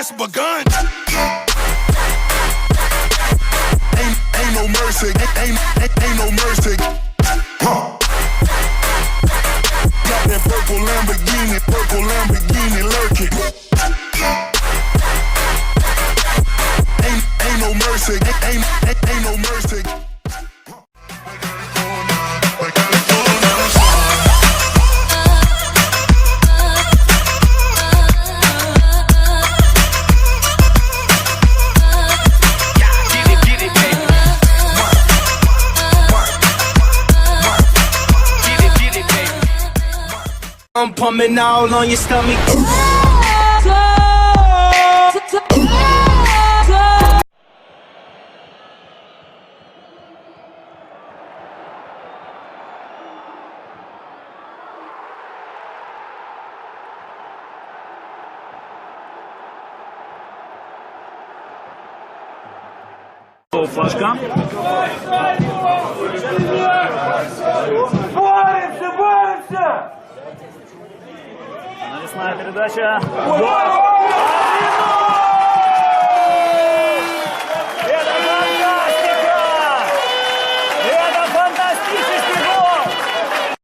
just begun. Ain't no mercy, ain't no mercy. Got that purple Lamborghini lurking. Ain't no mercy, ain't no mercy. I'm pumping all on your stomach. Флажка. Боремся! Навесная передача.